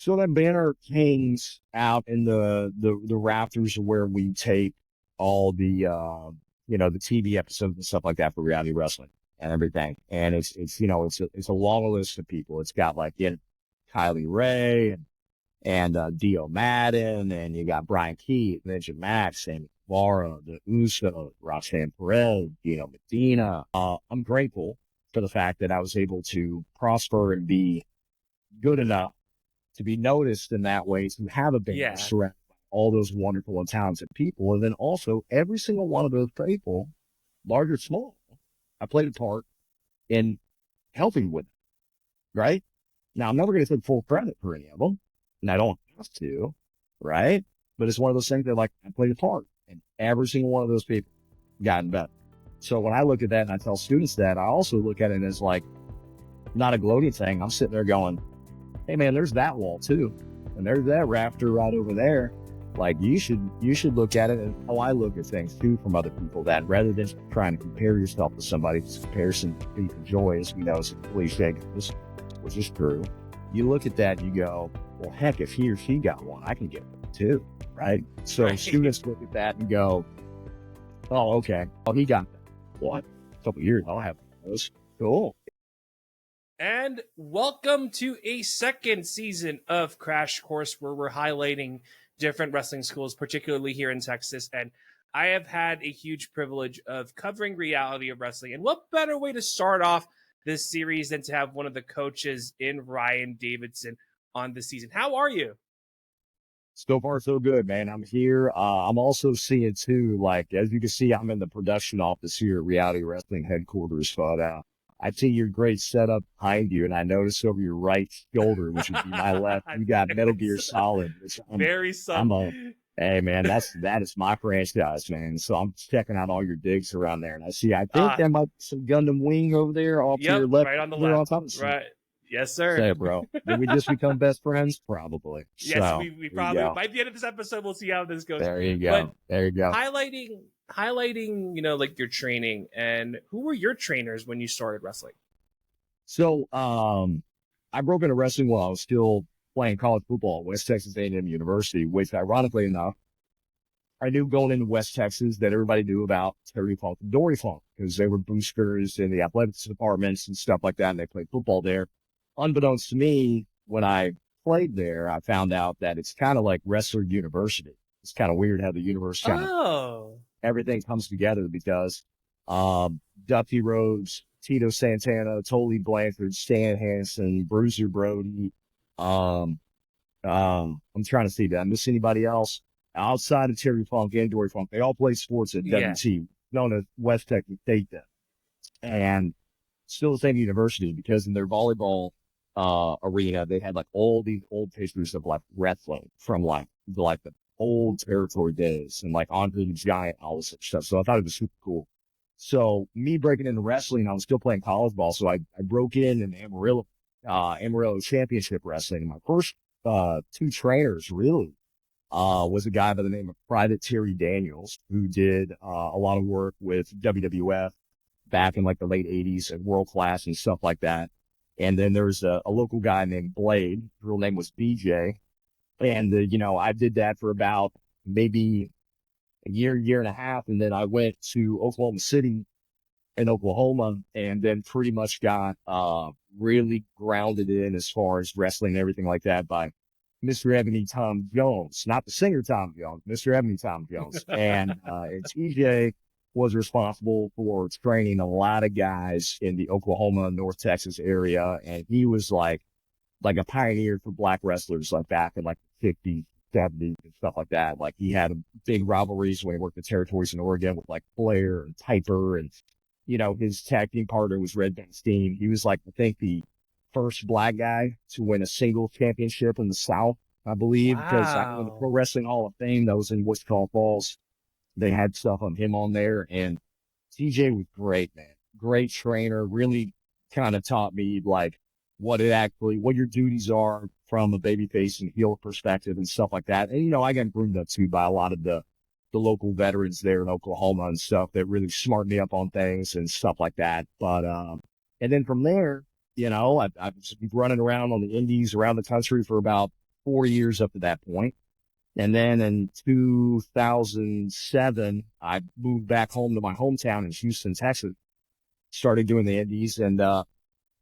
So that banner hangs out in the rafters where we tape all the TV episodes and stuff like that for reality wrestling and everything. And it's a long list of people. It's got like Kylie Ray and Dio Madden, and you got Brian Keith, Ninja Max, Sammy Guevara, the Uso, Roxanne Perez, Medina. I'm grateful for the fact that I was able to prosper and be good enough to be noticed in that way, to have a band surrounded by all those wonderful and talented people. And then also every single one of those people, large or small, I played a part in helping with it, right? Now, I'm never going to take full credit for any of them, and I don't have to, right? But it's one of those things that, like, I played a part, and every single one of those people gotten better. So when I look at that and I tell students that, I also look at it as, like, not a gloating thing. I'm sitting there going, hey, man, there's that wall, too. And there's that rafter right over there. Like, you should look at it and how I look at things, too, from other people, that rather than trying to compare yourself to somebody, because comparison is joy, as we know, is a cliche, which is true. You look at that and you go, well, heck, if he or she got one, I can get one, too, right? So students look at that and go, oh, okay. Oh, he got that. What? A couple years, I'll have those. Cool. And welcome to a second season of Crash Course, where we're highlighting different wrestling schools, particularly here in Texas. And I have had a huge privilege of covering reality of wrestling. And what better way to start off this series than to have one of the coaches in Ryan Davidson on the season. How are you? So far, so good, man. I'm here. I'm also seeing, too, like, as you can see, I'm in the production office here at Reality Wrestling headquarters. But I see your great setup behind you, and I noticed over your right shoulder, which would be my left, you got Metal Gear Solid. Very solid. Hey, man, that is my franchise, man. So I'm checking out all your digs around there, and I think there might be some Gundam Wing over there off to your left. Right on the left. Right. Yes, sir. Say it, bro. Did we just become best friends? Probably. Yes, so, we probably, by the end of this episode, we'll see how this goes. There you go. There you go. Highlighting, like your training, and who were your trainers when you started wrestling? So, I broke into wrestling while I was still playing college football at West Texas A&M University, which ironically enough, I knew going into West Texas that everybody knew about Terry Funk and Dory Funk, because they were boosters in the athletics departments and stuff like that, and they played football there. Unbeknownst to me, when I played there, I found out that it's kind of like Wrestler University. It's kind of weird how the universe everything comes together, because Duffy Rhodes, Tito Santana, Tully Blanchard, Stan Hansen, Bruiser Brody. I'm trying to see, did I miss anybody else? Outside of Terry Funk and Dory Funk, they all play sports at WT, known as West Texas State then. And still the same university, because in their volleyball arena, they had like all these old pictures of like wrestling from like the old territory days, and like Andre the Giant, all this stuff. So I thought it was super cool. So me breaking into wrestling, I was still playing college ball. So I broke in Amarillo Championship Wrestling. My first two trainers really was a guy by the name of Private Terry Daniels, who did a lot of work with WWF back in like the late 80s and World Class and stuff like that. And then there's a local guy named Blade. His real name was BJ. And, I did that for about maybe a year and a half. And then I went to Oklahoma City in Oklahoma, and then pretty much got really grounded in as far as wrestling and everything like that by Mr. Ebony Tom Jones, not the singer Tom Jones, Mr. Ebony Tom Jones. And TJ was responsible for training a lot of guys in the Oklahoma, North Texas area. And he was like a pioneer for black wrestlers, like back in like the 50s, 70s and stuff like that. Like he had big rivalries when he worked the territories in Oregon with like Flair and Piper, and, his tag team partner was Red Van Steen. He was like, I think, the first black guy to win a single championship in the South, I believe, because in the Pro Wrestling Hall of Fame that was in Wichita Falls, they had stuff on him on there. And TJ was great, man. Great trainer. Really kind of taught me like what your duties are from a babyface and heel perspective and stuff like that. And, I got groomed up too by a lot of the local veterans there in Oklahoma and stuff that really smartened me up on things and stuff like that. But, and then from there, I've been running around on the indies around the country for about 4 years up to that point. And then in 2007, I moved back home to my hometown in Houston, Texas, started doing the indies and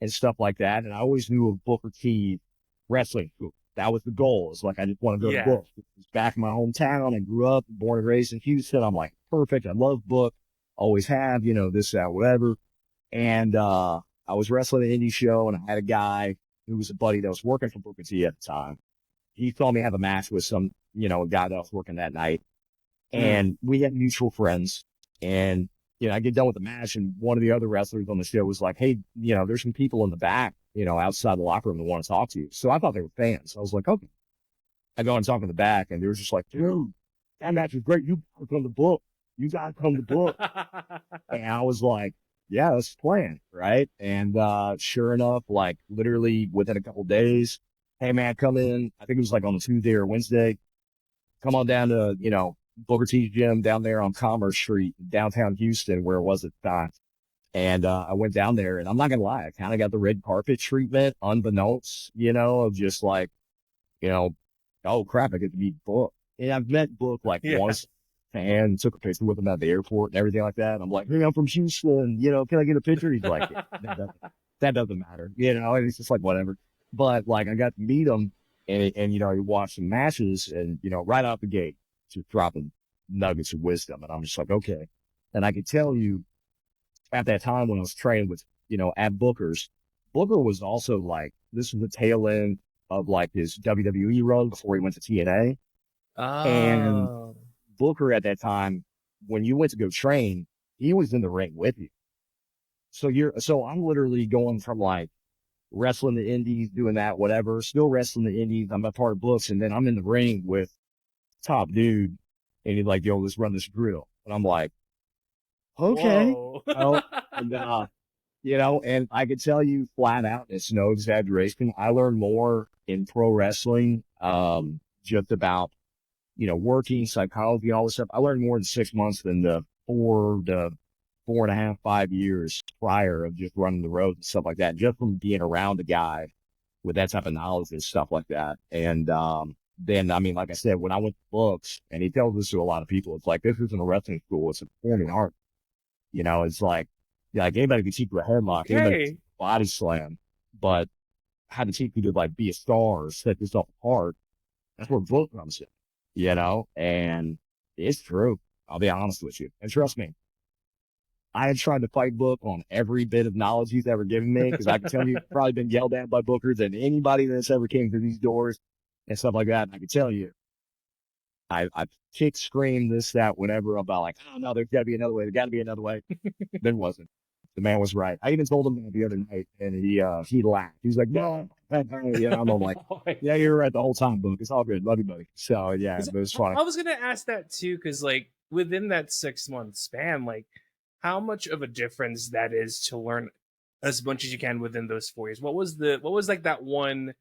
stuff like that. And I always knew of Booker T wrestling school. That was the goal. It's like, I just want to go to Yeah. Book. It's back in my hometown. I grew up, born and raised in Houston. I'm like, perfect. I love Book. Always have, this, that, whatever. And, I was wrestling an indie show and I had a guy who was a buddy that was working for Booker T at the time. He saw me have a match with some, a guy that was working that night. And we had mutual friends. And, I get done with the match and one of the other wrestlers on the show was like, hey, there's some people in the back, outside the locker room that want to talk to you. So I thought they were fans. I was like, okay. I go and talk in the back and they were just like, dude, that match was great. You gotta come to Book. You gotta come to Book. And I was like, yeah, that's the plan, right? And sure enough, like literally within a couple of days, hey man, come in. I think it was like on a Tuesday or Wednesday. Come on down to, Booker T's gym down there on Commerce Street, downtown Houston, where it was at the time. And I went down there and I'm not gonna lie, I kind of got the red carpet treatment unbeknownst, of just like, oh crap, I get to meet Book. And I've met Book like once and took a picture with him at the airport and everything like that. I'm like, hey, I'm from Houston, can I get a picture? He's like, that doesn't matter, and it's just like, whatever. But like, I got to meet him and he watched some matches and, right out the gate, just dropping nuggets of wisdom. And I'm just like, okay. And I could tell you at that time when I was training with, at Booker's, Booker was also like, this was the tail end of like his WWE run before he went to TNA. And Booker at that time, when you went to go train, he was in the ring with you. So I'm literally going from like wrestling the indies, doing that, whatever, still wrestling the indies. I'm a part of Books. And then I'm in the ring with top dude. And he's like, yo, let's run this drill. And I'm like, okay. And, and I could tell you flat out, it's no exaggeration. I learned more in pro wrestling, just about, working psychology and all this stuff. I learned more in 6 months than the 4.5, 5 years prior of just running the road and stuff like that, just from being around a guy with that type of knowledge and stuff like that. And, then, I mean, like I said, when I went to Books, and he tells this to a lot of people, it's like, this isn't a wrestling school, it's a performing art. It's like anybody can teach you a headlock, anybody can teach you a body slam, but how to teach you to like be a star or set yourself apart, that's where Book comes in, and it's true. I'll be honest with you. And trust me, I had tried to fight Book on every bit of knowledge he's ever given me, because I can tell you, I've probably been yelled at by Bookers than anybody that's ever came through these doors and stuff like that. And I can tell you, I've kicked, screamed, this, that, whatever, about like, oh no, there's got to be another way. There got to be another way. There wasn't. The man was right. I even told him that the other night, and he laughed. He's like, no, I'm like, yeah, you're right the whole time, Book. It's all good. Love you, buddy. So yeah, it was funny. I was gonna ask that too, because like within that 6 month span, like how much of a difference that is to learn as much as you can within those 4 years. What was like that one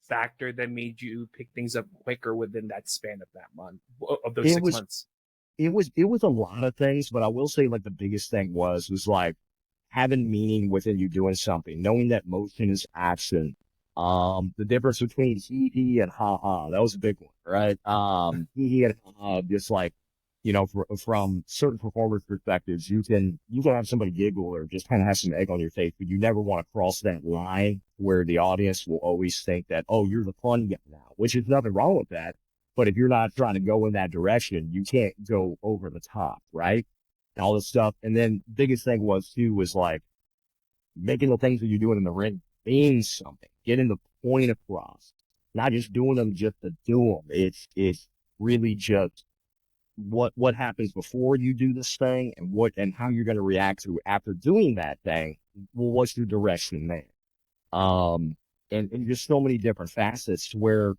factor that made you pick things up quicker within that span of that month, of those 6 months? It was a lot of things, but I will say like the biggest thing was like having meaning within you doing something, knowing that motion is action. The difference between hee and ha ha, that was a big one, right? Hee and ha ha, just like, from certain performers' perspectives, you can have somebody giggle or just kind of have some egg on your face, but you never want to cross that line where the audience will always think that, oh, you're the fun guy now, which is nothing wrong with that. But if you're not trying to go in that direction, you can't go over the top, right? And all this stuff. And then biggest thing was like making the things that you're doing in the ring mean something, getting the point across, not just doing them just to do them. It's really just what happens before you do this thing and how you're going to react to after doing that thing. Well, what's your direction there? And just so many different facets to where,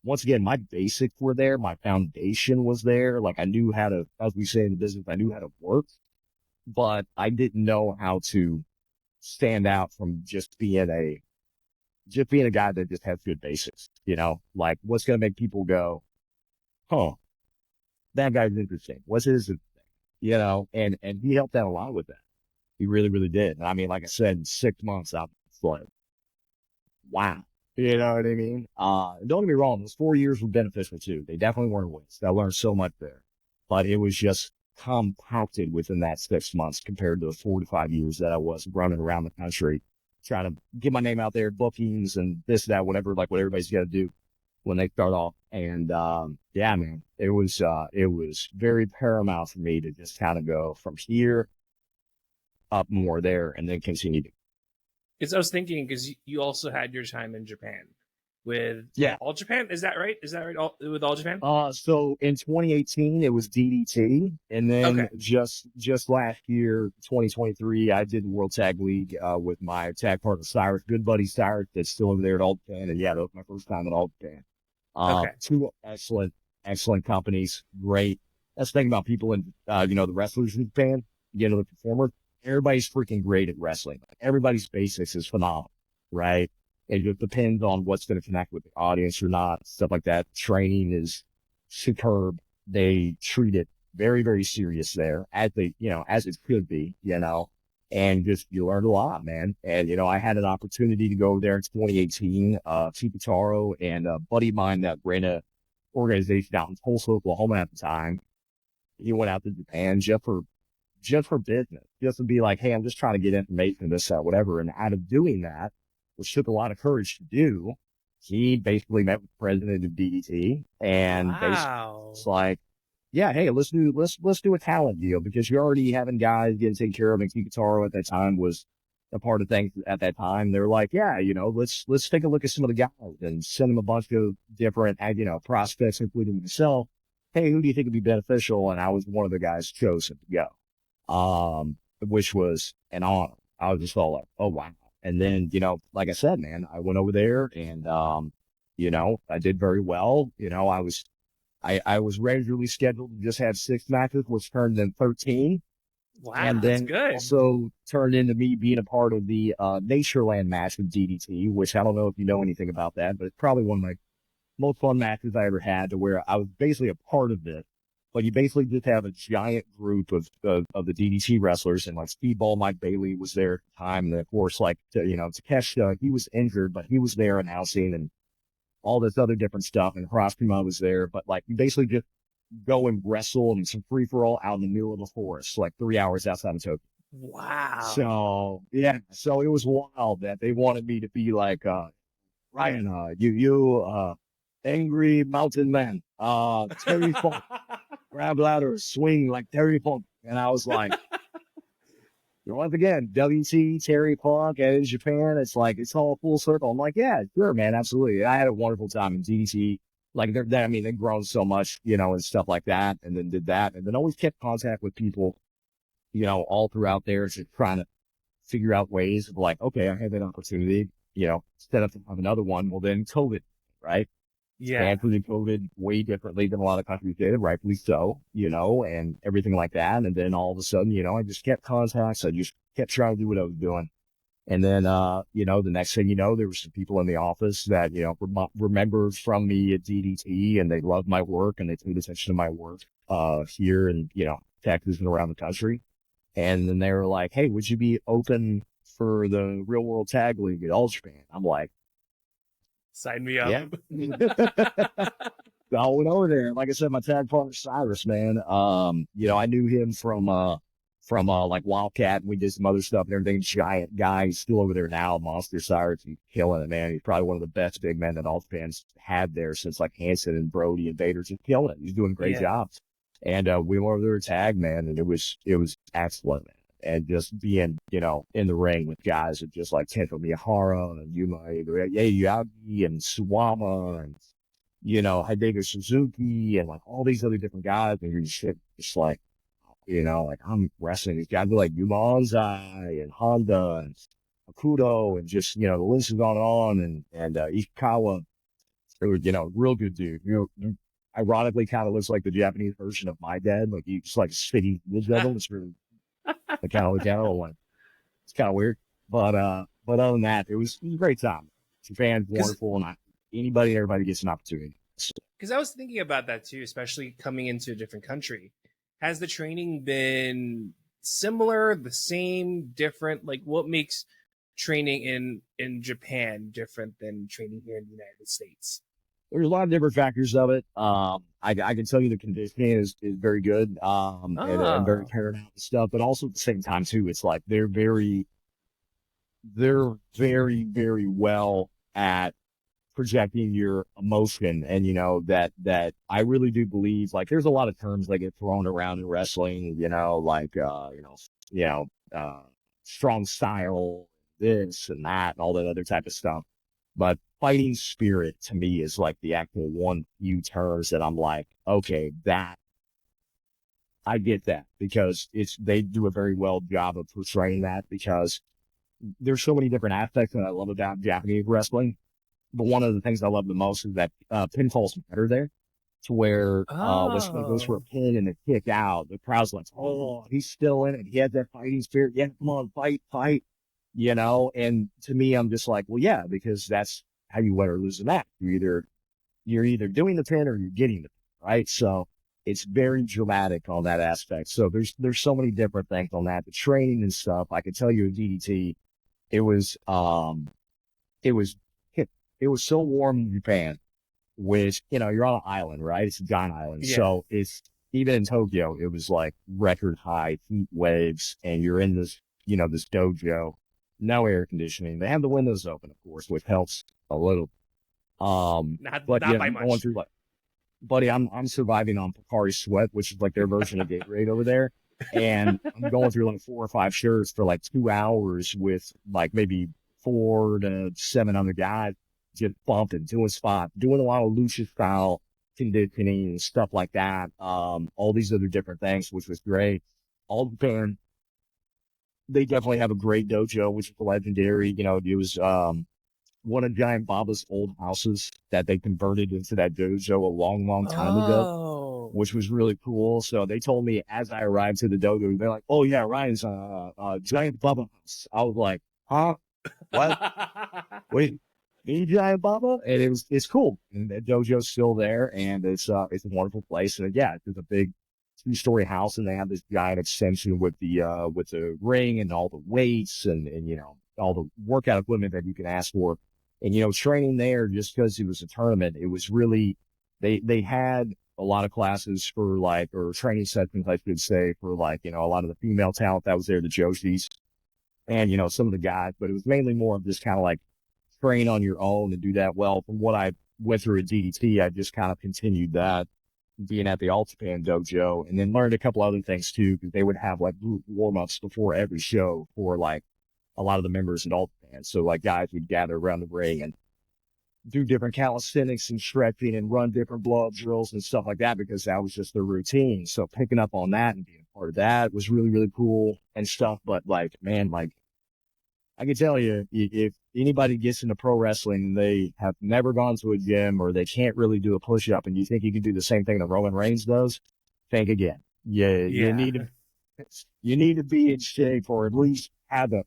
once again, my basics were there. My foundation was there. Like I knew how to, as we say in the business, I knew how to work, but I didn't know how to stand out from just being a guy that just has good basics, like what's going to make people go, huh, that guy's interesting. What's his thing? And he helped out a lot with that. He really, really did. And I mean, like I said, in 6 months, I was like, wow. You know what I mean? Don't get me wrong, those 4 years were beneficial too. They definitely weren't a waste. I learned so much there, but it was just compacted within that 6 months compared to the 4 to 5 years that I was running around the country trying to get my name out there, bookings and this, that, whatever, like what everybody's got to do when they start off. And, yeah, man, it was very paramount for me to just kind of go from here up more there and then continue to. Because I was thinking, because you also had your time in Japan with Yeah. All Japan. Is that right? Is that right? With All Japan? So in 2018, it was DDT. And then Okay. just last year, 2023, I did the World Tag League, with my tag partner, Cyrus, good buddy Cyrus, that's still over there at All Japan. And yeah, that was my first time at All Japan. Okay. Two excellent companies. Great. That's the thing about people in, the wrestlers in Japan, the performers, everybody's freaking great at wrestling. Like, everybody's basics is phenomenal, right? It just depends on what's going to connect with the audience or not, stuff like that. Training is superb. They treat it very, very serious there, as it could be, and just, you learned a lot, man. And, I had an opportunity to go there in 2018, Tikataro and a buddy of mine that ran a organization out in Tulsa, Oklahoma at the time. He went out to Japan just for business, just to be like, hey, I'm just trying to get information, this, that, whatever. And out of doing that, which took a lot of courage to do, he basically met with the president of DDT and basically Wow. it's like, yeah, hey, let's do a talent deal because you're already having guys getting taken care of. And Kikutaro at that time was a part of things at that time. They're like, yeah, let's take a look at some of the guys and send them a bunch of different, prospects, including myself. Hey, who do you think would be beneficial? And I was one of the guys chosen to go, which was an honor. I was just all like, oh, wow. And then, like I said, man, I went over there and, I did very well. I was regularly scheduled to just have 6 matches, which turned in 13. Wow. And That's then good. also turned into me being a part of the, Natureland match with DDT, which I don't know if you know anything about that, but it's probably one of my most fun matches I ever had, to where I was basically a part of it. But you basically just have a giant group of the DDT wrestlers, and like Speedball Mike Bailey was there at the time. And of course, like, Takeshita, he was injured, but he was there announcing and all this other different stuff. And Hiroshima was there, but like, you basically just go and wrestle and some free for all out in the middle of the forest, like 3 hours outside of Tokyo. Wow. So yeah, so it was wild that they wanted me to be like, Ryan, angry mountain man, Terry Funk, grab ladder, swing like Terry Funk. And I was like, once again, WT, Terry Funk, and in Japan, it's like, it's all full circle. I'm like, yeah, sure, man, absolutely. I had a wonderful time in DDT. Like, they've grown so much, and stuff like that, and then did that, and then always kept contact with people, all throughout there, just trying to figure out ways of like, okay, I had that opportunity, set up to have another one. Well, then COVID, right? Yeah. Japan COVID way differently than a lot of countries did, rightfully so, and everything like that. And then all of a sudden, I just kept contacts. I just kept trying to do what I was doing. And then, the next thing you know, there were some people in the office that, remembered from me at DDT, and they loved my work and they paid attention to my work, here in, Texas and around the country. And then they were like, hey, would you be open for the Real World Tag League at All Japan? I'm like, sign me up. yeah. So I went over there. Like I said, my tag partner Cyrus, man. I knew him from like Wildcat, and we did some other stuff and everything. Giant guy. He's still over there now. Monster Cyrus. He's killing it, man. He's probably one of the best big men that all fans had there since like Hanson and Brody and Vader. Just killing it. He's doing a great job. And we went over there to tag, man, and it was excellent, man. And just being, in the ring with guys that just like Kento Miyahara and Yuma Yagi and Suwama and, Hideo Suzuki and like all these other different guys. And you're just like, like I'm wrestling these guys like Yuma Anzai and Honda and Akudo and just, the list is on and Ishikawa. It was, real good dude. Ironically kind of looks like the Japanese version of my dad. Like he just like spitty devil. It's really kind of like, it's kind of weird. But other than that, it was a great time. Japan's wonderful, and everybody gets an opportunity. Because I was thinking about that too, especially coming into a different country. Has the training been similar, the same, different? Like, what makes training in Japan different than training here in the United States? There's a lot of different factors of it. I can tell you the conditioning is very good, and very Oh. carried out and stuff, but also at the same time too, it's like they're very, very well at projecting your emotion. And, that I really do believe, like, there's a lot of terms that get thrown around in wrestling, like, strong style, this and that, and all that other type of stuff. But fighting spirit to me is like the actual one few terms that I'm like, okay, that I get that, because they do a very well job of portraying that, because there's so many different aspects that I love about Japanese wrestling. But one of the things I love the most is that pinfall's better there, to where when someone goes for a Oh. pin and a kick out, the crowd's like, oh, he's still in it. He had that fighting spirit. Yeah, come on, fight, fight. And to me, I'm just like, well, yeah, because that's how you win or lose a match. You're either doing the pin or you're getting the pin, right? So it's very dramatic on that aspect. So there's so many different things on that. The training and stuff. I can tell you at DDT, it was it was it was so warm in Japan, which, you're on an island, right? It's a giant island. Yeah. So it's, even in Tokyo, it was like record high heat waves, and you're in this, this dojo, no air conditioning. They have the windows open, of course, which helps a little. Not But not by I'm going much. through, like, buddy, I'm surviving on Pocari Sweat, which is like their version of Gatorade over there. And I'm going through like 4 or 5 shirts for like 2 hours with like maybe 4 to 7 other guys, just bumping, doing spots, doing a lot of lucha style conditioning and stuff like that. All these other different things, which was great. All Japan, they definitely have a great dojo, which is legendary. It was one of Giant Baba's old houses that they converted into that dojo a long, long time ago, Oh. which was really cool. So they told me as I arrived to the dojo, they're like, "Oh yeah, Ryan's Giant Baba house." I was like, "Huh? What? Wait, me Giant Baba?" And it's cool. And the dojo's still there, and it's a wonderful place. And yeah, it's a big 2-story house, and they have this giant extension with the ring and all the weights and all the workout equipment that you can ask for. And training there, just because it was a tournament, it was really, they had a lot of classes for like, or training sessions, I should say, for like, a lot of the female talent that was there, the Joshis, and some of the guys. But it was mainly more of just kind of like train on your own and do that. Well, from what I went through at DDT, I just kind of continued that, being at the All Japan dojo, and then learned a couple other things too, because they would have like group warm-ups before every show for like a lot of the members in All Japan. So like guys would gather around the ring and do different calisthenics and stretching and run different blow-up drills and stuff like that, because that was just their routine. So picking up on that and being a part of that was really, really cool and stuff. But like, man, like, I can tell you, if anybody gets into pro wrestling and they have never gone to a gym, or they can't really do a push-up, and you think you can do the same thing that Roman Reigns does, think again. Yeah, Yeah. you need to be in shape, or at least have a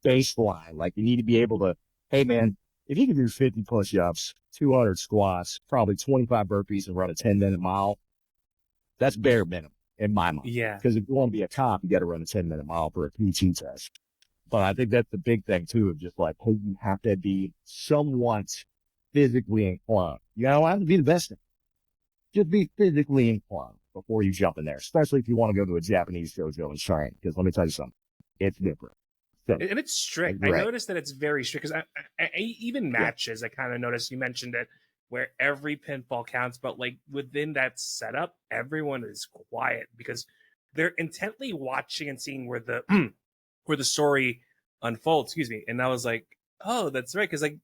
baseline. Like, you need to be able to, hey man, if you can do 50 push-ups, 200 squats, probably 25 burpees, and run a 10-minute mile, that's bare minimum in my mind. Yeah. Because if you want to be a cop, you got to run a 10-minute mile for a PT test. But I think that's the big thing too, of just like, hey, you have to be somewhat physically inclined. You don't have to be the best. Just be physically inclined before you jump in there, especially if you want to go to a Japanese dojo and train. Because let me tell you something, it's different. So, And it's strict. I right. noticed that it's very strict, because even matches, I kind of noticed, you mentioned it, where every pinfall counts, but like within that setup, everyone is quiet because they're intently watching and seeing where the where the story unfolds. Excuse me. And I was like, oh, that's right, because like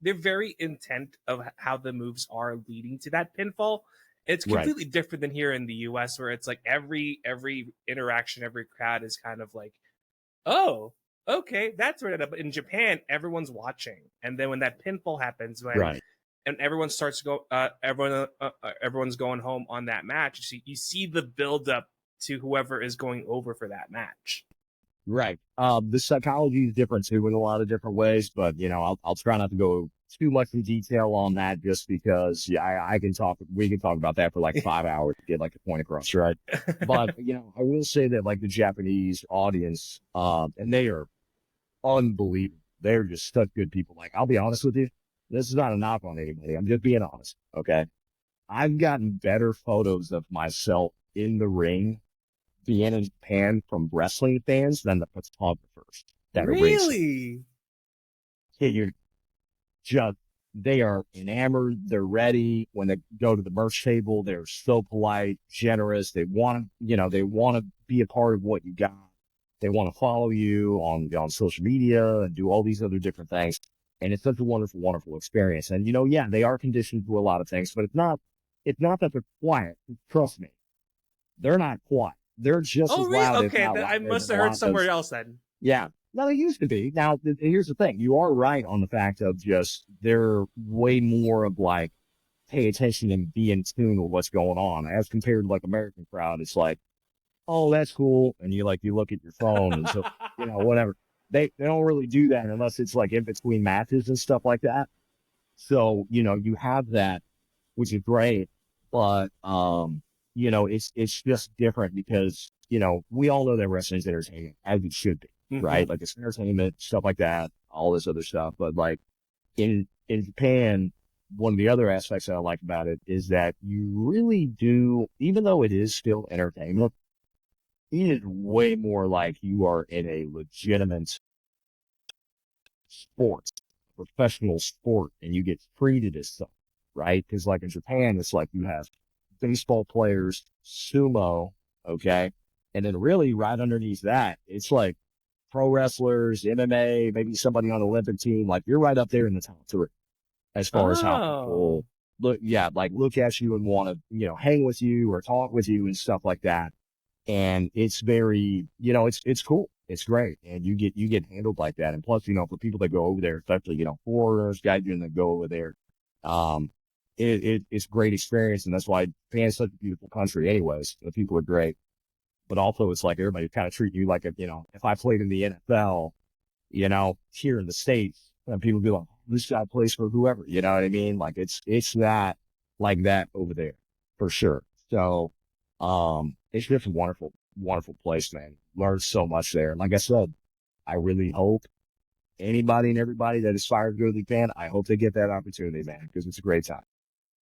they're very intent of how the moves are leading to that pinfall. It's completely different than here in the US, where it's like every interaction, every crowd is kind of like, oh, okay, that's right. But in Japan, everyone's watching, and then when that pinfall happens, and everyone starts to go, everyone's going home on that match. You see the build up to whoever is going over for that match. Right. The psychology is different too in a lot of different ways, but I'll try not to go too much in detail on that, just because we can talk about that for like 5 hours to get like a point across, right? But I will say that like the Japanese audience, and they are unbelievable. They're just such good people. Like, I'll be honest with you. This is not a knock on anybody. I'm just being honest. Okay. I've gotten better photos of myself in the ring being in Japan from wrestling fans than the photographers that are racing. Really? You're just, they are enamored. They're ready. When they go to the merch table, they're so polite, generous. They want to, they want to be a part of what you got. They want to follow you on social media and do all these other different things. And it's such a wonderful, wonderful experience. And, yeah, they are conditioned to a lot of things, but it's not that they're quiet. Trust me. They're not quiet. They're just as really? loud. Okay, I must have heard somewhere else then. Yeah. No, they used to be. Now, here's the thing. You are right on the fact of just they're way more of like, pay attention and be in tune with what's going on as compared to like American crowd. It's like, oh, that's cool. And you look at your phone and so, whatever. They don't really do that unless it's like in between matches and stuff like that. So, you have that, which is great. But, it's just different because, we all know that wrestling is entertainment as it should be. Mm-hmm. Right? Like it's entertainment, stuff like that, all this other stuff. But like in Japan, one of the other aspects that I like about it is that you really do, even though it is still entertainment, it is way more like you are in a legitimate sport, professional sport, and you get treated as such, right? Because like in Japan, it's like you have baseball players, sumo, okay? And then really right underneath that, it's like pro wrestlers, MMA, maybe somebody on the Olympic team. Like you're right up there in the top three as far as how people look at you and want to, hang with you or talk with you and stuff like that. And it's very, it's cool. It's great. And you get handled like that. And plus, for people that go over there, especially, foreigners, guys that go over there, it's a great experience. And that's why Japan's such a beautiful country anyways. The people are great. But also it's like everybody kind of treat you like, if I played in the NFL, here in the States, and people be like, this guy plays for whoever, you know what I mean? Like it's that like that over there for sure. So, it's just a wonderful, wonderful place, man. Learned so much there. Like I said, I really hope anybody and everybody that aspires to go to Japan, I hope they get that opportunity, man, because it's a great time.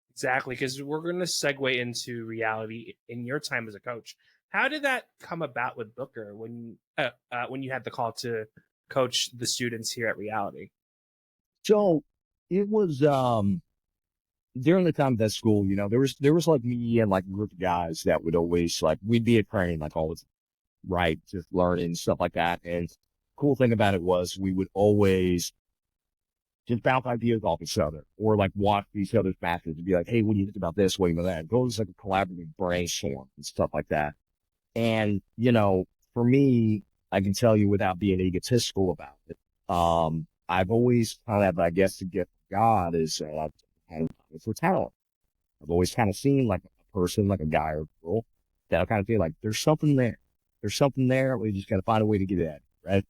Exactly, because we're going to segue into reality in your time as a coach. How did that come about with Booker when you had the call to coach the students here at Reality? So it was during the time of that school, there was like me and like a group of guys that would always like we'd be at training like all the time, right? Just learning and stuff like that. And cool thing about it was we would always just bounce ideas off each other or like watch each other's matches and be like, hey, what do you think about this? What do you think about that? Go as like a collaborative brainstorm and stuff like that. And, for me, I can tell you without being egotistical about it, I've always kind of, I guess, the gift of God is for talent. I've always kind of seen like a person, like a guy or a girl, that I kind of feel like there's something there. There's something there. We just got to find a way to get at it, right?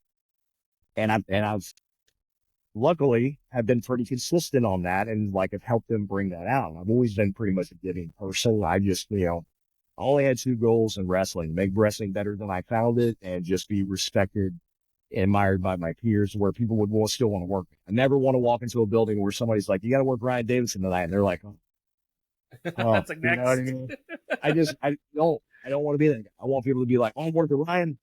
And I've luckily have been pretty consistent on that and like have helped them bring that out. I've always been pretty much a giving person. I just, I only had two goals in wrestling: make wrestling better than I found it, and just be respected, admired by my peers, where people would still want to work. I never want to walk into a building where somebody's like, "You got to work Ryan Davidson tonight," and they're like, "Oh, That's like next." Know what I mean? I don't want to be that guy. I want people to be like, "Oh, I'm working Ryan,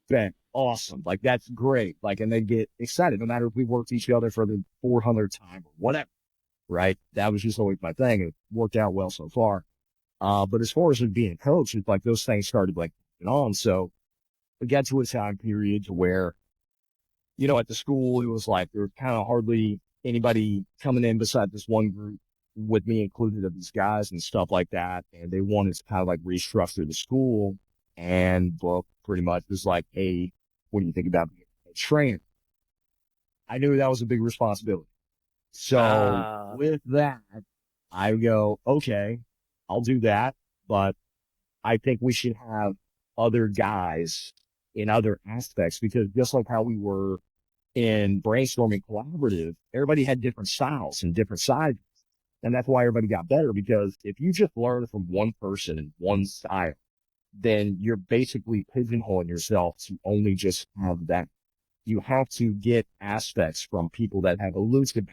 Ben, awesome, like that's great," like, and they get excited no matter if we worked each other for the 400th time or whatever, right? That was just always my thing. It worked out well so far. But as far as it being coached, it's like those things started like on. So we got to a time period to where, at the school, it was like there was kind of hardly anybody coming in beside this one group with me included of these guys and stuff like that. And they wanted to kind of like restructure the school. And well, pretty much was like, hey, what do you think about being a trainer? I knew that was a big responsibility. So with that, I go, okay, I'll do that, but I think we should have other guys in other aspects, because just like how we were in brainstorming collaborative, everybody had different styles and different sides. And that's why everybody got better, because if you just learn from one person and one style, then you're basically pigeonholing yourself to only just have that, you have to get aspects from people that have a lucid,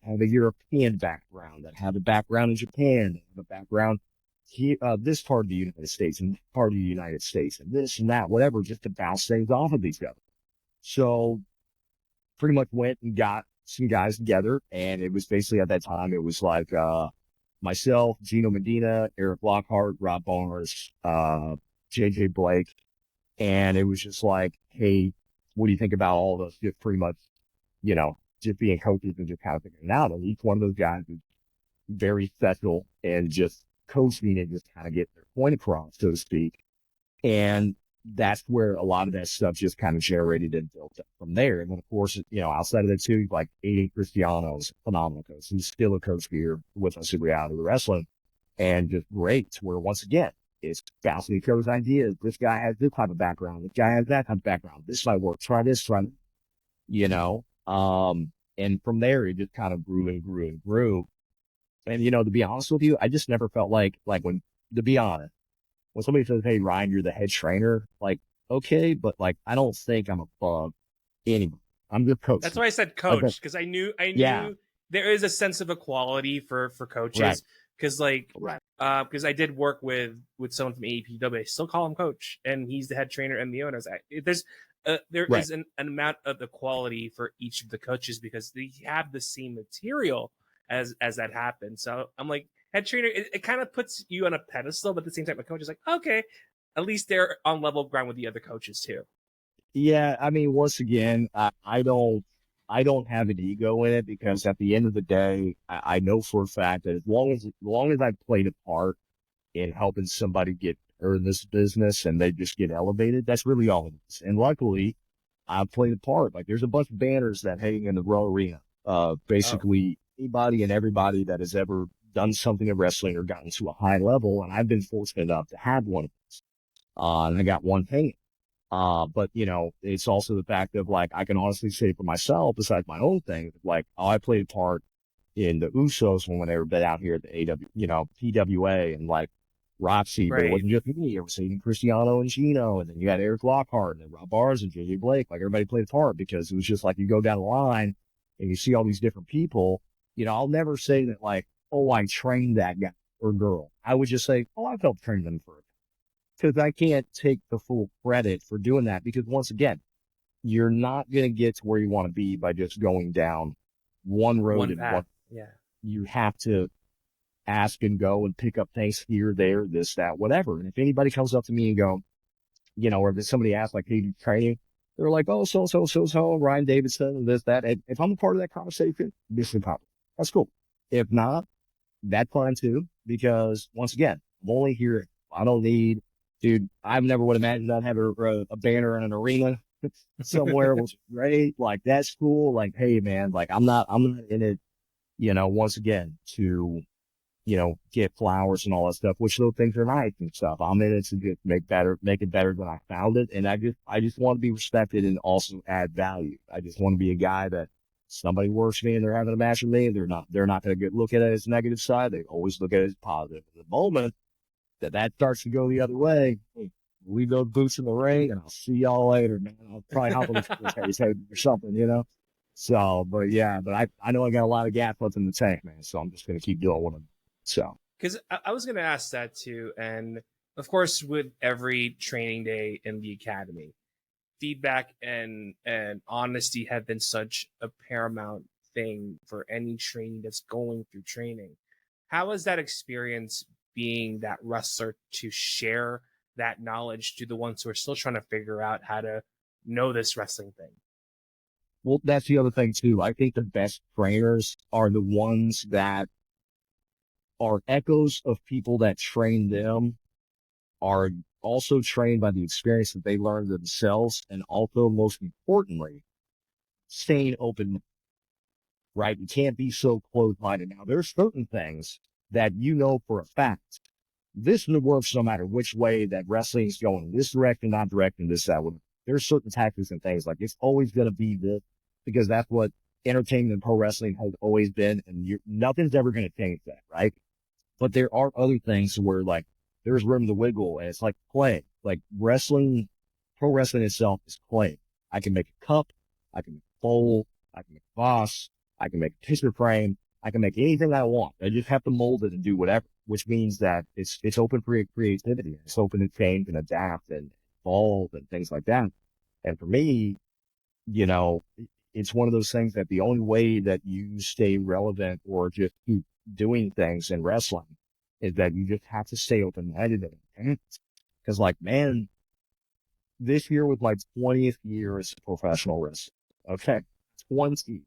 have a European background, that have a background in Japan, that have a background here, this part of the United States and part of the United States and this and that, whatever, just to bounce things off of each other. So pretty much went and got some guys together. And it was basically at that time, it was like, myself, Gino Medina, Eric Lockhart, Rob Barnes, JJ Blake. And it was just like, hey, what do you think about all this? Just pretty much, just being coaches and just kind of figuring it out. And each one of those guys is very special and just coaching and just kind of get their point across, so to speak. And that's where a lot of that stuff just kind of generated and built up from there. And then, of course, outside of that too, like Aiden Cristiano's phenomenal coach. He's still a coach here with us in Reality Wrestling, and just great. Where once again, it's bouncing each other's ideas. This guy has this type of background. This guy has that type of background. This might work. Try this. Try that. And from there, it just kind of grew and grew and grew. And, to be honest with you, I just never felt like to be honest, when somebody says, hey, Ryan, you're the head trainer, like, okay, but like, I don't think I'm above anybody. I'm the coach. That's why I said coach, because I knew there is a sense of equality for coaches. Because because I did work with someone from AEPW, I still call him coach, and he's the head trainer and the owner. There is an amount of equality for each of the coaches because they have the same material as that happens. So I'm like, head trainer, it kind of puts you on a pedestal, but at the same time, a coach is like, okay, at least they're on level ground with the other coaches too. Yeah, I mean, once again, I don't have an ego in it, because at the end of the day, I know for a fact that as long as I played a part in helping somebody get in this business and they just get elevated, that's really all it is. And luckily, I played a part. Like, there's a bunch of banners that hang in the Raw Arena. Basically, anybody and everybody that has ever done something in wrestling or gotten to a high level, and I've been fortunate enough to have one of those. And I got one hanging. But it's also the fact of like, I can honestly say for myself, besides my own thing, like, I played a part in the Usos when they were out here at the PWA and like Roxy, but it wasn't just me. It was Aiden Cristiano and Gino, and then you had Eric Lockhart and then Rob Barnes and JJ Blake. Like, everybody played a part, because it was just like, you go down the line and you see all these different people. I'll never say that like, oh, I trained that guy or girl. I would just say, oh, I've helped train them for it. Because I can't take the full credit for doing that, because once again, you're not going to get to where you want to be by just going down one road. You have to ask and go and pick up things here, there, this, that, whatever. And if anybody comes up to me and go, or if somebody asks like, hey, do you training? They're like, oh, so, Ryan Davidson, and this, that. And if I'm a part of that conversation, that's cool. If not, that's fine too, because once again, I'm only here. I don't need, dude, I never would imagine I'd have a banner in an arena somewhere. Was great. Like, that's cool. Like, hey man, like, I'm not in it, once again to, get flowers and all that stuff, which those things are nice and stuff. I'm in it to just make it better than I found it. And I just want to be respected and also add value. I just want to be a guy that somebody works me and they're having a match with me, they're not going to look at it as negative side. They always look at it as positive. At the moment that starts to go the other way, leave those boots in the ring, and I'll see y'all later, man. I'll probably hop on the head or something, So, but I know I got a lot of gas left in the tank, man. So I'm just going to keep doing what I'm doing. So, because I was going to ask that too, and of course, with every training day in the academy, feedback and honesty have been such a paramount thing for any training that's going through training. How has that experience being that wrestler to share that knowledge to the ones who are still trying to figure out how to know this wrestling thing? Well, that's the other thing too. I think the best trainers are the ones that are echoes of people that train them, are also trained by the experience that they learned themselves, and also, most importantly, staying open, right? You can't be so closed-minded. Now, there's certain things that for a fact, this works no matter which way that wrestling is going, this direction, not direction, this, that. There's certain tactics and things, like, it's always going to be this, because that's what entertainment and pro wrestling has always been, and nothing's ever going to change that, right? But there are other things where, like, there's room to wiggle, and it's like play. Like, pro wrestling itself is play. I can make a cup, I can make a bowl, I can make a boss, I can make a picture frame, I can make anything I want. I just have to mold it and do whatever, which means that it's open for creativity. It's open to change and adapt and evolve and things like that. And for me, you know, it's one of those things that the only way that you stay relevant or just keep doing things in wrestling is that you just have to stay open-minded. Because, like, man, this year was my 20th year as a professional wrestler. Okay. 20,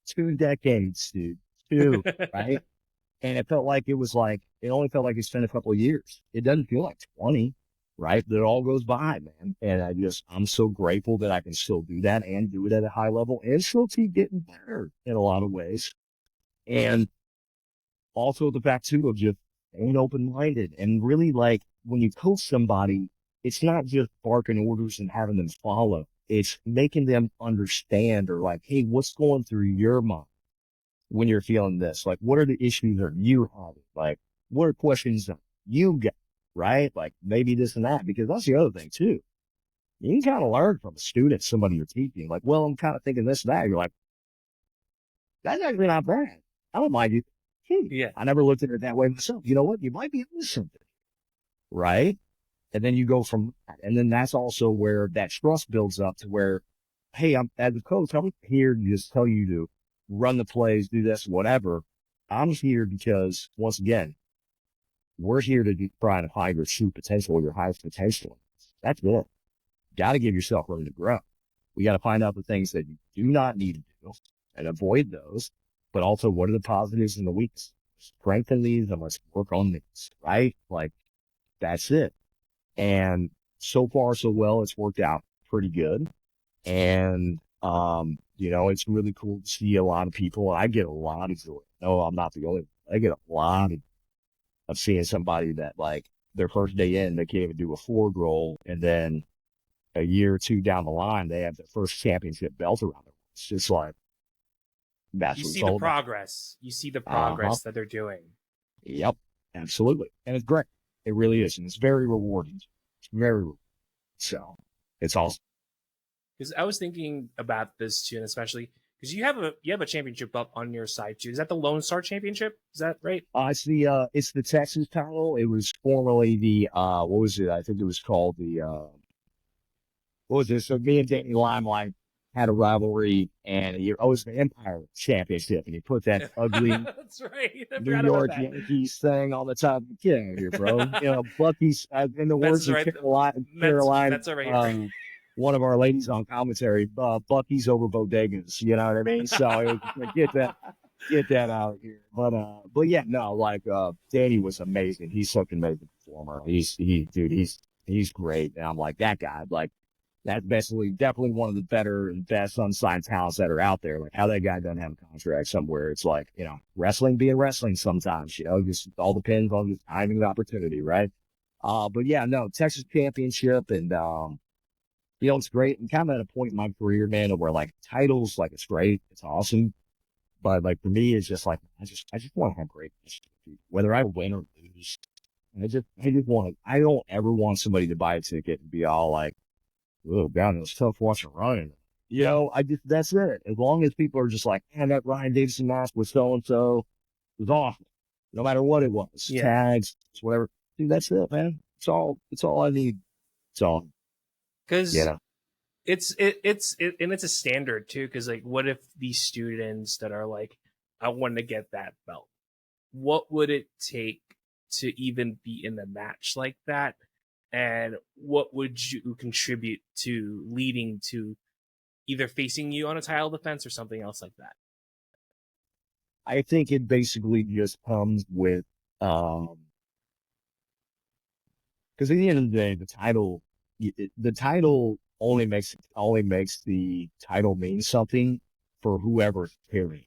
2 decades, dude. Two, right? And it felt like it only felt like it's been a couple of years. It doesn't feel like 20, right? But it all goes by, man. And I'm so grateful that I can still do that and do it at a high level and still keep getting better in a lot of ways. And also the fact too of just being open-minded and really, like, when you coach somebody, it's not just barking orders and having them follow. It's making them understand or like, hey, what's going through your mind when you're feeling this? Like, what are the issues that you have? Like, what are questions that you get, right? Like, maybe this and that, because that's the other thing too. You can kind of learn from a student, somebody you're teaching. Like, well, I'm kind of thinking this and that. You're like, that's actually not bad. I don't mind you. Yeah. I never looked at it that way myself. You know what? You might be into something, right? And then you go from that. And then that's also where that trust builds up to where, hey, as a coach, I'm here to just tell you to run the plays, do this, whatever. I'm here because, once again, we're here to try to find your true potential, your highest potential. That's it. Got to give yourself room to grow. We got to find out the things that you do not need to do and avoid those, but also what are the positives and the weaknesses. Strengthen these and let's work on these, right? Like, that's it. And so far, so well, it's worked out pretty good. And, it's really cool to see a lot of people. I get a lot of joy. No, I'm not the only one. I get a lot of seeing somebody that, like, their first day in, they can't even do a forward roll. And then a year or two down the line, they have their first championship belt around them. It's just like, that's You what it's see the all about. progress. You see the progress that they're doing. Yep, absolutely. And it's great. It really is. And it's very rewarding. It's very rewarding. So it's awesome. Because I was thinking about this too, and especially because you have a championship belt on your side too. Is that the Lone Star Championship? Is that right? It's the Texas title. It was formerly the, what was it? I think it was called the, what was this? So me and Danny Limelight had a rivalry, and it was the Empire Championship, and he put that ugly That's right. I New forgot York about that. Yankees thing on the top. Get out of here, bro. Bucky's, in the words of right. Caroline, That's all right. one of our ladies on commentary, Bucky's over bodegas. You know what I mean? So it was like, get that out here. But yeah, no, like, Danny was amazing. He's such an amazing performer. He's great. And I'm like, that guy, like, that's definitely one of the better and best unsigned talents that are out there. Like, how that guy doesn't have a contract somewhere. It's like, wrestling being wrestling sometimes, just all depends on the timing and opportunity, right? But yeah, no, Texas Championship, and, it's great. I'm kind of at a point in my career, man, where, like, titles, like, it's great. It's awesome. But, like, for me, it's just like, I just want to have great matches, whether I win or lose. I don't ever want somebody to buy a ticket and be all like, oh, God, it was tough watching Ryan. That's it. As long as people are just like, man, that Ryan Davidson match with so-and-so was awesome. No matter what it was. Yeah. Tags, whatever. Dude, that's it, man. It's all I need. It's all. Because it's a standard too. Because, like, what if these students that are like, I want to get that belt, what would it take to even be in a match like that? And what would you contribute to leading to either facing you on a title defense or something else like that? I think it basically just comes with, because at the end of the day, the title only makes the title mean something for whoever's carrying.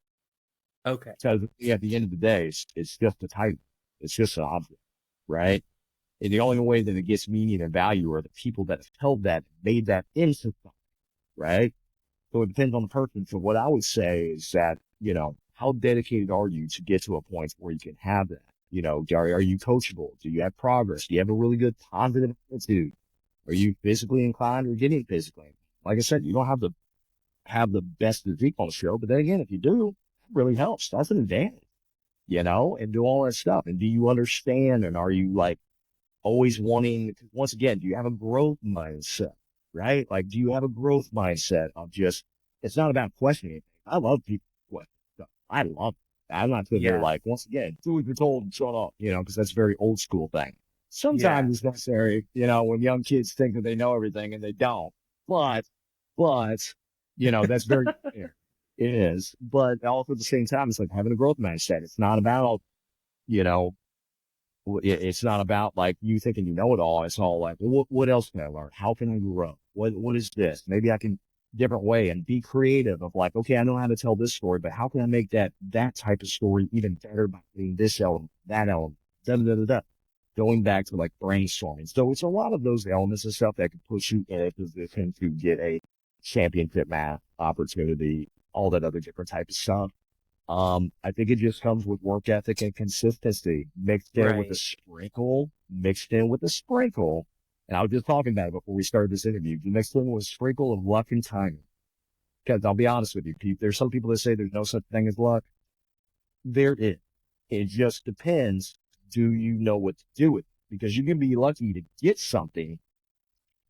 Okay. Because at the end of the day, it's just a title. It's just an object, right? And the only way that it gets meaning and value are the people that have held that, made that into something, right? So it depends on the person. So what I would say is that, how dedicated are you to get to a point where you can have that? Are you coachable? Do you have progress? Do you have a really good positive attitude? Are you physically inclined or getting physically inclined? Like I said, you don't have to have the best physique on the show. But then again, if you do, it really helps. That's an advantage, and do all that stuff. And do you understand? And are you like always wanting, once again, do you have a growth mindset, right? Like, do you have a growth mindset of just, it's not about questioning. I love people question stuff. I love it. I'm not sitting there like, once again, do what you're told and shut up, because that's a very old school thing. Sometimes it's necessary, when young kids think that they know everything and they don't. But, that's very fair. It is. But also at the same time, it's like having a growth mindset. It's not about, it's not about like you thinking you know it all. It's all like, well, what else can I learn? How can I grow? What is this? Maybe I can different way and be creative of like, okay, I know how to tell this story, but how can I make that type of story even better by putting this element, that element, da, da, da, da. Going back to like brainstorming. So it's a lot of those elements and stuff that can put you in a position to get a championship math opportunity, all that other different type of stuff. I think it just comes with work ethic and consistency mixed in with a sprinkle. And I was just talking about it before we started this interview. Mixed in with a sprinkle of luck and timing. Because I'll be honest with you, Pete, there's some people that say there's no such thing as luck. There is. It just depends. Do you know what to do with it? Because you can be lucky to get something,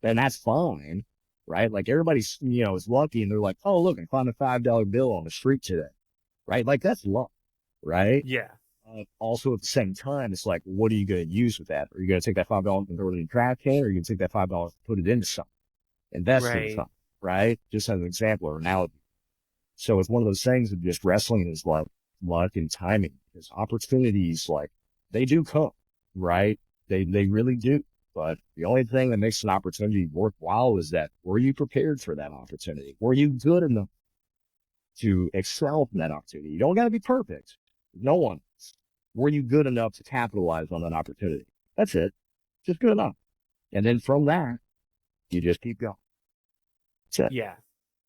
and that's fine, right? Like everybody's, is lucky and they're like, oh, look, I found a $5 bill on the street today, right? Like that's luck, right? Yeah. Also at the same time, it's like, what are you going to use with that? Are you going to take that $5 and throw it in the trash can, or are you going to take that $5 and put it into something, invest in something, right? Just as an example or analogy. So it's one of those things of just wrestling is like luck and timing. Because opportunities, like, they do come, right? They really do. But the only thing that makes an opportunity worthwhile is that, were you prepared for that opportunity? Were you good enough to excel in that opportunity? You don't got to be perfect. No one. Were you good enough to capitalize on that opportunity? That's it. Just good enough. And then from that, you just keep going. That's it. Yeah.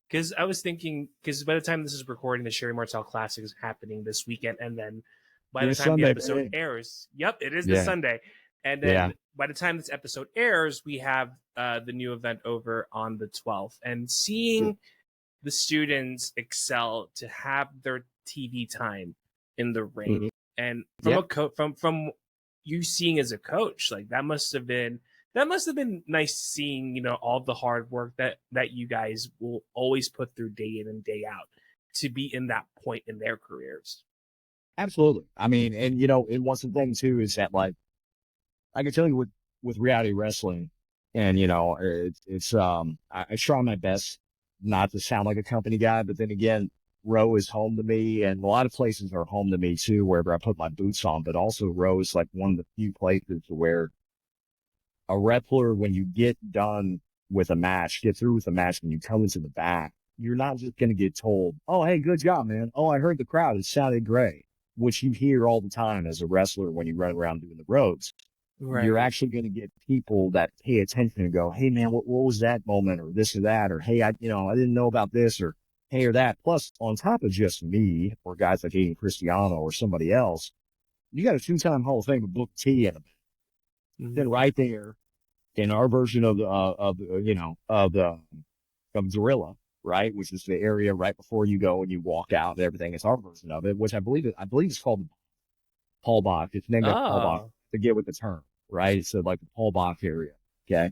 Because I was thinking, because by the time this is recording, the Sherry Martel Classic is happening this weekend, and then by the time Sunday, the episode airs, it is this Sunday. And then by the time this episode airs, we have the new event over on the 12th. And seeing the students excel to have their TV time in the ring, and from from you seeing as a coach, like that must have been nice seeing, all the hard work that you guys will always put through day in and day out to be in that point in their careers. Absolutely. I mean, and and one thing too is that, like, I can tell you with reality wrestling, and it's I try my best not to sound like a company guy, but then again, Row is home to me, and a lot of places are home to me too, wherever I put my boots on. But also, Row is like one of the few places where a wrestler, when you get done with a match, get through with a match, and you come into the back, you're not just going to get told, "Oh, hey, good job, man. Oh, I heard the crowd. It sounded great." Which you hear all the time as a wrestler when you run around doing the ropes. Right. You're actually going to get people that pay attention and go, "Hey man, what was that moment?" or this or that, or "Hey, I didn't know about this," or "Hey," or that. Plus, on top of just me or guys like Aiden Cristiano or somebody else, you got a 2-time Hall of Famer Book T in them. Then right there in our version of Gorilla, right, which is the area right before you go and you walk out and everything. It's our version of it, which I believe it's called Paul Bach. It's named after Paul Bach to get with the term, right? So like the Paul Bach area. Okay.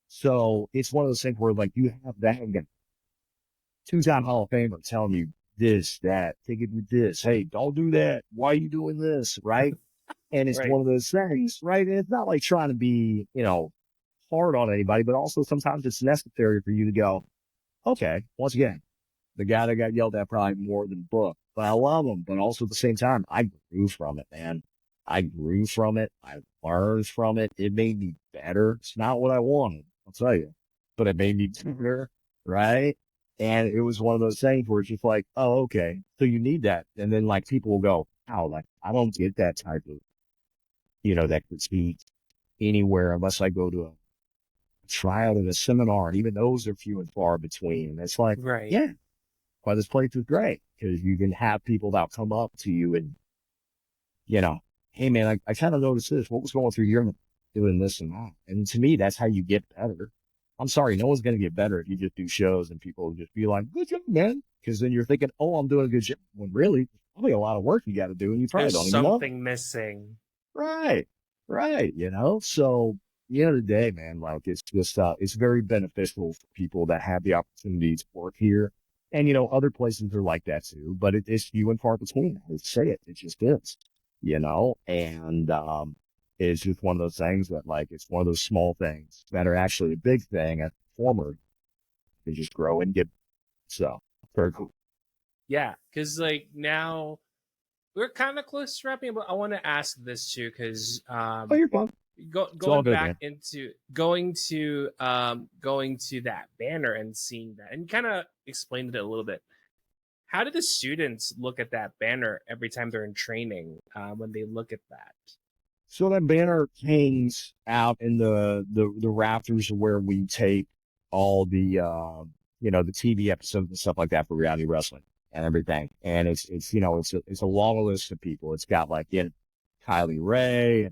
So it's one of those things where like you have that again, 2-time Hall of Famer telling you this, that, take it with this. Hey, don't do that. Why are you doing this? Right. And it's one of those things, right? And it's not like trying to be, hard on anybody, but also sometimes it's necessary for you to go, okay, once again, the guy that got yelled at probably more than Book, but I love him. But also at the same time, I grew from it, man. I grew from it. I learned from it. It made me better. It's not what I wanted, I'll tell you, but it made me better, right? And it was one of those things where it's just like, oh, okay, so you need that. And then like people will go, oh, like I don't get that type of, that critique anywhere unless I go to a tryout at a seminar, and even those are few and far between. And it's like, yeah, well, this place is great because you can have people that come up to you and, hey man, I kind of noticed this. What was going through your mind doing this and that? And to me, that's how you get better. I'm sorry, no one's going to get better if you just do shows and people just be like, good job, man. Because then you're thinking, oh, I'm doing a good job. When really, there's probably a lot of work you got to do and you probably There's don't even know. something missing. Right. Right. So the end of the day, man, like it's just, it's very beneficial for people that have the opportunity to work here. And, other places are like that too, but it's few and far between. I would say it. It just is, and, it's just one of those things that like, it's one of those small things that are actually a big thing as a performer. They just grow and get, so very cool. Yeah. Cause like now we're kind of close to wrapping up, but I want to ask this too. Cause, Oh, you're fine. going good, back man. into going to that banner and seeing that and kind of explained it a little bit. How do the students look at that banner every time they're in training when they look at that? So that banner hangs out in the rafters where we tape all the the TV episodes and stuff like that for reality wrestling and everything. And it's it's a long list of people. It's got like Kylie Ray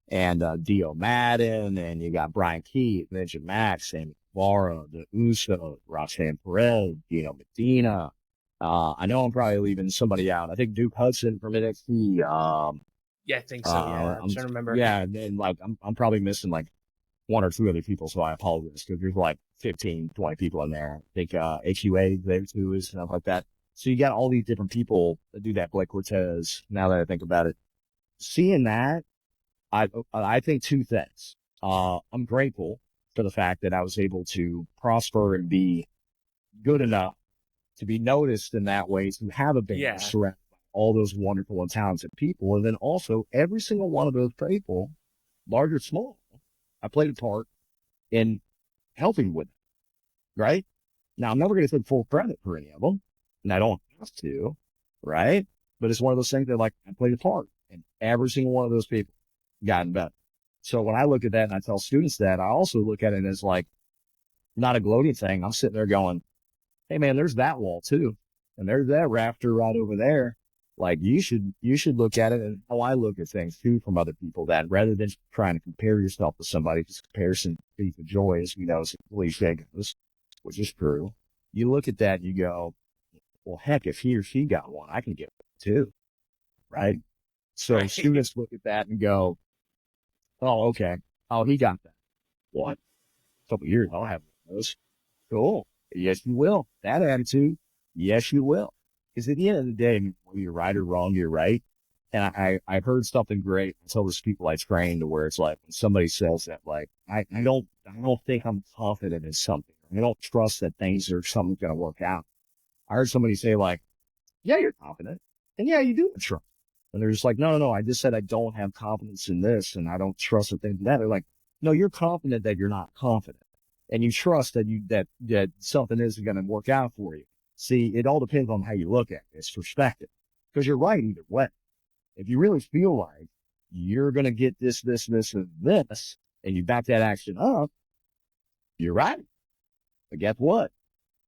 and Dio Madden, and you got Brian Keith, Ninja Max, Sammy Guevara, the Uso, Roxanne Perez, Medina. I know I'm probably leaving somebody out. I think Duke Hudson from NXT. Yeah, I think so. Yeah, I'm trying to remember. Yeah, and like I'm probably missing like one or two other people, so I apologize because there's like 15, 20 people in there. I think HUA there too is stuff like that. So you got all these different people that do that. Blake Cortez. Now that I think about it, seeing that, I think two things. I'm grateful for the fact that I was able to prosper and be good enough to be noticed in that way, to have a band surrounded by all those wonderful and talented people. And then also every single one of those people, large or small, I played a part in helping with it, right? Now, I'm never going to take full credit for any of them, and I don't have to, right? But it's one of those things that, like, I played a part, and every single one of those people gotten better. So when I look at that and I tell students that, I also look at it as, like, not a gloating thing. I'm sitting there going, hey, man, there's that wall, too, and there's that rafter right over there. Like, you should look at it and how I look at things too from other people, that rather than trying to compare yourself to somebody, because comparison brings the joy, as we know, as a cliche goes, which is true. You look at that and you go, well, heck, if he or she got one, I can get one too. Right. So Right. students look at that and go, oh, okay. Oh, he got that. What? A couple years, I'll have one of those. Cool. Yes, you will. That attitude. Yes, you will. Because at the end of the day, whether you're right or wrong, you're right. And I've heard something great. I tell those people I train to where it's like, when somebody says that, like, I don't think I'm confident in something. I don't trust that something's going to work out. I heard somebody say, like, yeah, you're confident. And yeah, you do have trust. And they're just like, no. I just said I don't have confidence in this and I don't trust the thing that. They're like, no, you're confident that you're not confident. And you trust that something isn't going to work out for you. See, it all depends on how you look at it. It's perspective. Because you're right either way. If you really feel like you're going to get this, and this, and you back that action up, you're right. But guess what?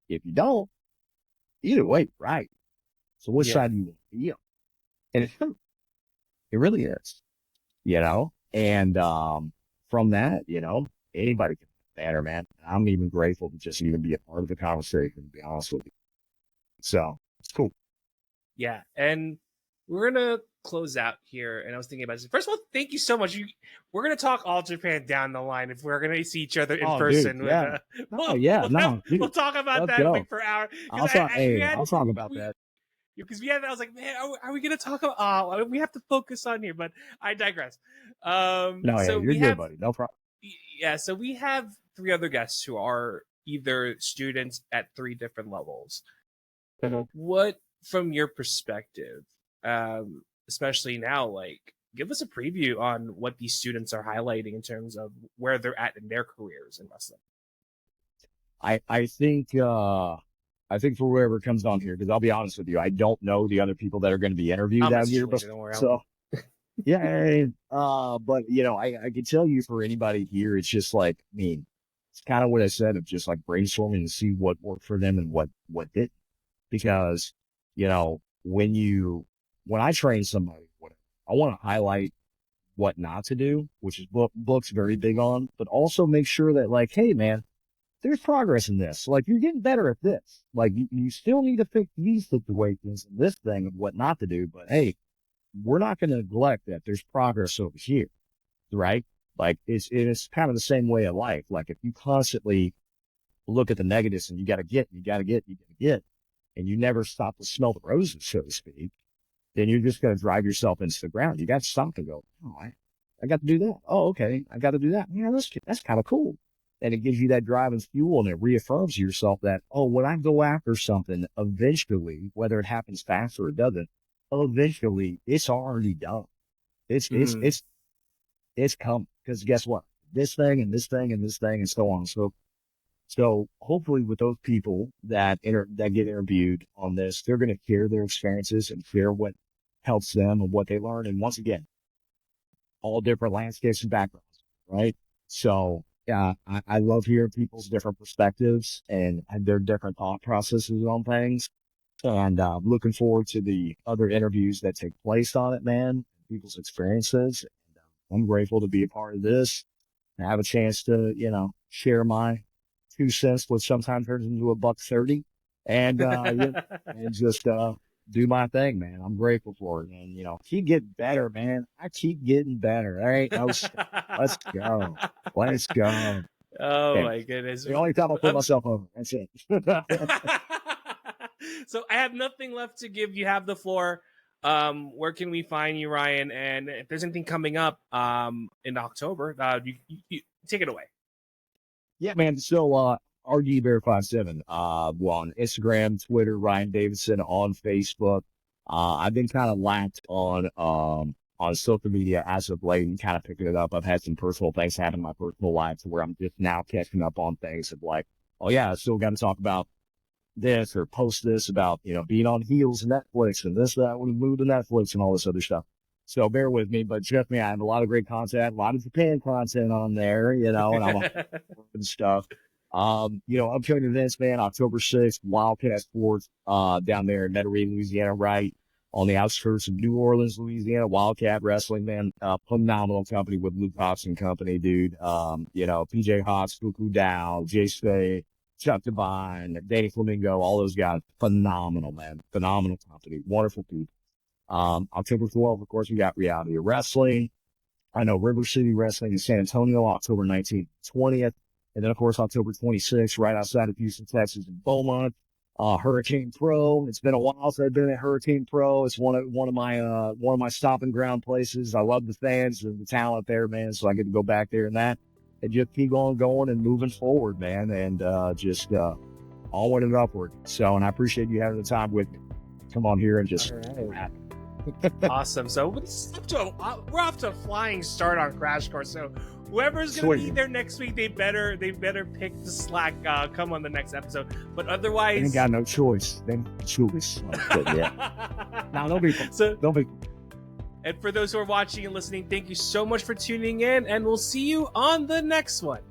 If you don't, either way, you're right. So which side do you want to be on? And it's true. It really is. And from that, anybody can matter, man. I'm even grateful to just even be a part of the conversation, to be honest with you. So it's cool. Yeah. And we're going to close out here. And I was thinking about this. First of all, thank you so much. We're going to talk All Japan down the line if we're going to see each other in person. Dude, yeah. We'll talk about that like for hours. I'll talk about that. Because I was like, man, are we going to talk about, we have to focus on here, but I digress. You're good, buddy. No problem. Yeah. So we have 3 other guests who are either students at 3 different levels. Mm-hmm. What, from your perspective, especially now, like, give us a preview on what these students are highlighting in terms of where they're at in their careers in wrestling. I think for wherever it comes down here, because I'll be honest with you, I don't know the other people that are going to be interviewed out here. So, yeah, but I can tell you for anybody here, it's just like, I mean, it's kind of what I said of just like brainstorming to see what worked for them and what didn't. Because, when I train somebody, I want to highlight what not to do, which is Book's very big on, but also make sure that, like, hey, man, there's progress in this. Like, you're getting better at this. Like, you still need to fix these situations and this thing of what not to do. But hey, we're not going to neglect that there's progress over here, right? Like, it's kind of the same way of life. Like, if you constantly look at the negatives and you got to get, and you never stop to smell the roses, so to speak, then you're just going to drive yourself into the ground. You got to stop and go, oh, I got to do that. Oh, okay. I got to do that. Yeah, that's kind of cool. And it gives you that drive and fuel, and it reaffirms yourself that, oh, when I go after something, eventually, whether it happens fast or it doesn't, eventually it's already done. It's come, because guess what? This thing and this thing and this thing and so on. So hopefully with those people that get interviewed on this, they're going to share their experiences and share what helps them and what they learn. And once again, all different landscapes and backgrounds, right? So yeah, I love hearing people's different perspectives and their different thought processes on things. And looking forward to the other interviews that take place on it, man, people's experiences. And, I'm grateful to be a part of this and have a chance to, share my 2 cents, which sometimes turns into $1.30, and and just do my thing, man. I'm grateful for it, and keep getting better, man. I keep getting better. All right, let's go. Oh my goodness! The only time I put myself over. That's it. So I have nothing left to give. You have the floor. Where can we find you, Ryan? And if there's anything coming up in October, you take it away. Yeah, man. So RD Bear 57 on Instagram, Twitter, Ryan Davidson on Facebook. I've been kind of lax on social media as of late and kind of picking it up. I've had some personal things happen in my personal life to where I'm just now catching up on things of like, oh yeah, I still got to talk about this or post this about, being on heels and Netflix and this, that, when we moved to Netflix and all this other stuff. So bear with me, but trust me, I have a lot of great content, a lot of Japan content on there, and I'm on and stuff. Upcoming events, man, October 6th, Wildcat Sports, down there in Metairie, Louisiana, right on the outskirts of New Orleans, Louisiana. Wildcat Wrestling, man, phenomenal company with Luke Hawks and company, dude. PJ Hawks, Fuku Dow, Jay Spade, Chuck Devine, Danny Flamingo, all those guys, phenomenal, man, phenomenal company, wonderful people. October 12th, of course, we got Reality Wrestling. I know River City Wrestling in San Antonio, October 19th, 20th. And then, of course, October 26th, right outside of Houston, Texas, in Beaumont, Hurricane Pro. It's been a while since I've been at Hurricane Pro. It's one of my stopping ground places. I love the fans and the talent there, man. So I get to go back there and just keep on going and moving forward, man. And just onward and upward. So, and I appreciate you having the time with me. Come on here and just. Awesome. So we're off to a flying start on Crash Course. So whoever's going to be there next week, they better pick the slack. Come on the next episode. But otherwise, they ain't got no choice. Now don't be. And for those who are watching and listening, thank you so much for tuning in, and we'll see you on the next one.